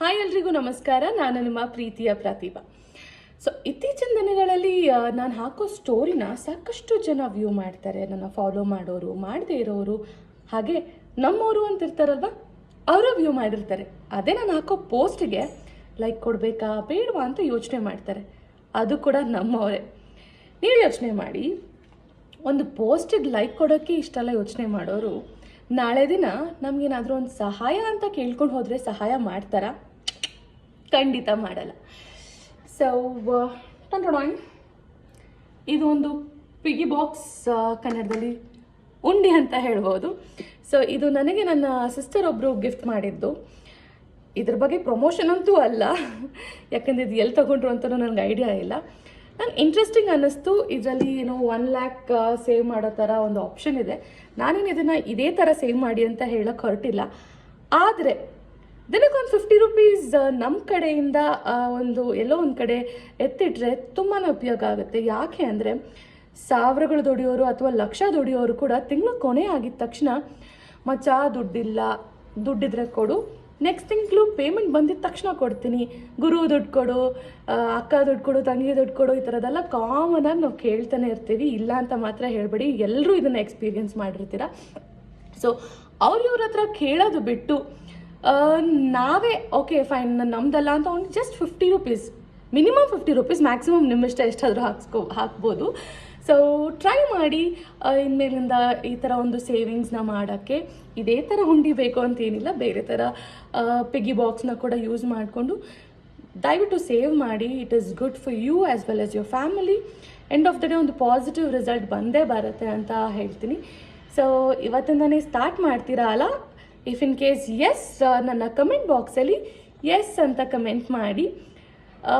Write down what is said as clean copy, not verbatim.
Hi ಎಲ್ರಿಗೂ ನಮಸ್ಕಾರ. ನಾನು ನಿಮ್ಮ ಪ್ರೀತಿಯ ಪ್ರತಿಭಾ. ಸೊ ಇತ್ತೀಚಿನ ದಿನಗಳಲ್ಲಿ ನಾನು ಹಾಕೋ ಸ್ಟೋರಿನ ಸಾಕಷ್ಟು ಜನ ವ್ಯೂ ಮಾಡ್ತಾರೆ. ನನ್ನ ಫಾಲೋ ಮಾಡೋರು, ಮಾಡದೇ ಇರೋರು, ಹಾಗೆ ನಮ್ಮವರು ಅಂತಿರ್ತಾರಲ್ವ, ಅವರು ವ್ಯೂ ಮಾಡಿರ್ತಾರೆ. ಅದೇ ನಾನು ಹಾಕೋ ಪೋಸ್ಟ್ಗೆ ಲೈಕ್ ಕೊಡಬೇಕಾ ಬೇಡವಾ ಅಂತ ಯೋಚನೆ ಮಾಡ್ತಾರೆ. ಅದು ಕೂಡ ನಮ್ಮವರೇ. ನೀವು ಯೋಚನೆ ಮಾಡಿ, ಒಂದು ಪೋಸ್ಟಿಗೆ ಲೈಕ್ ಕೊಡೋಕ್ಕೆ ಇಷ್ಟೆಲ್ಲ ಯೋಚನೆ ಮಾಡೋರು ನಾಳೆ ದಿನ ನಮಗೇನಾದರೂ ಒಂದು ಸಹಾಯ ಅಂತ ಕೇಳ್ಕೊಂಡು ಹೋದರೆ ಸಹಾಯ ಮಾಡ್ತಾರಾ? ಖಂಡಿತ ಮಾಡಲ್ಲ. ಸೊ ಇದು ಒಂದು ಪಿಗಿ ಬಾಕ್ಸ್, ಕನ್ನಡದಲ್ಲಿ ಉಂಡಿ ಅಂತ ಹೇಳ್ಬೋದು. ಸೊ ಇದು ನನಗೆ ನನ್ನ ಸಿಸ್ಟರ್ ಒಬ್ಬರು ಗಿಫ್ಟ್ ಮಾಡಿದ್ದು. ಇದ್ರ ಬಗ್ಗೆ ಪ್ರಮೋಷನ್ ಅಂತೂ ಅಲ್ಲ, ಯಾಕಂದರೆ ಇದು ಎಲ್ಲಿ ತೊಗೊಂಡ್ರು ಅಂತಲೂ ನನಗೆ ಐಡಿಯಾ ಇಲ್ಲ. ನಂಗೆ ಇಂಟ್ರೆಸ್ಟಿಂಗ್ ಅನ್ನಿಸ್ತು. ಇದರಲ್ಲಿ ಏನೋ 1 lakh ಸೇವ್ ಮಾಡೋ ಥರ ಒಂದು ಆಪ್ಷನ್ ಇದೆ. ನಾನೇನು ಇದನ್ನು ಇದೇ ಥರ ಸೇವ್ ಮಾಡಿ ಅಂತ ಹೇಳೋಕ್ಕೆ ಹೊರಟಿಲ್ಲ. ಆದರೆ ದಿನಕ್ಕೊಂದು 50 ರೂಪೀಸ್ ನಮ್ಮ ಕಡೆಯಿಂದ ಎಲ್ಲೋ ಒಂದು ಕಡೆ ಎತ್ತಿಟ್ರೆ ತುಂಬಾ ಉಪಯೋಗ ಆಗುತ್ತೆ. ಯಾಕೆ ಅಂದರೆ ಸಾವಿರಗಳು ದುಡಿಯೋರು ಅಥವಾ ಲಕ್ಷ ದುಡಿಯೋರು ಕೂಡ ತಿಂಗಳು ಕೊನೆ ಆಗಿದ ತಕ್ಷಣ ಮಚ್ಚ ದುಡ್ಡಿದ್ರೆ ಕೊಡು, ನೆಕ್ಸ್ಟ್ ತಿಂಗಳು ಪೇಮೆಂಟ್ ಬಂದಿದ್ದ ತಕ್ಷಣ ಕೊಡ್ತೀನಿ, ಗುರು ದುಡ್ಡು ಕೊಡು, ಅಕ್ಕ ದುಡ್ಡು ಕೊಡು, ತಂಗಿ ದುಡ್ಡು ಕೊಡು, ಈ ಥರದ್ದೆಲ್ಲ ಕಾಮನಾಗಿ ನಾವು ಕೇಳ್ತಾನೆ ಇರ್ತೀವಿ. ಇಲ್ಲ ಅಂತ ಮಾತ್ರ ಹೇಳಬೇಡಿ, ಎಲ್ಲರೂ ಇದನ್ನು ಎಕ್ಸ್ಪೀರಿಯೆನ್ಸ್ ಮಾಡಿರ್ತೀರ. ಸೊ ಇವ್ರ ಹತ್ರ ಕೇಳೋದು ಬಿಟ್ಟು ನಾವೇ ಓಕೆ ಫೈನ್ ನಮ್ದಲ್ಲ ಅಂತ ಒಂದು just 50 rupees, minimum 50 rupees, maximum ನಿಮ್ಮಿಷ್ಟ ಎಷ್ಟಾದರೂ ಹಾಕ್ಬೋದು. ಸೊ ಟ್ರೈ ಮಾಡಿ. ಇನ್ಮೇಲಿಂದ ಈ ಥರ ಒಂದು ಸೇವಿಂಗ್ಸ್ನ ಮಾಡೋಕ್ಕೆ ಇದೇ ಥರ ಹುಂಡಿ ಬೇಕು ಅಂತೇನಿಲ್ಲ, ಬೇರೆ ಥರ ಪಿಗಿ ಬಾಕ್ಸ್ನ ಕೂಡ ಯೂಸ್ ಮಾಡಿಕೊಂಡು ದಯವಿಟ್ಟು ಸೇವ್ ಮಾಡಿ. It is good for you as well as your family. End of the day ಒಂದು ಪಾಸಿಟಿವ್ ರಿಸಲ್ಟ್ ಬಂದೇ ಬರುತ್ತೆ ಅಂತ ಹೇಳ್ತೀನಿ. ಸೊ ಇವತ್ತಿಂದನೇ ಸ್ಟಾರ್ಟ್ ಮಾಡ್ತೀರಾ ಅಲ್ಲ? ಇಫ್ ಇನ್ ಕೇಸ್ ಎಸ್, ನನ್ನ ಕಮೆಂಟ್ ಬಾಕ್ಸಲ್ಲಿ ಎಸ್ ಅಂತ ಕಮೆಂಟ್ ಮಾಡಿ.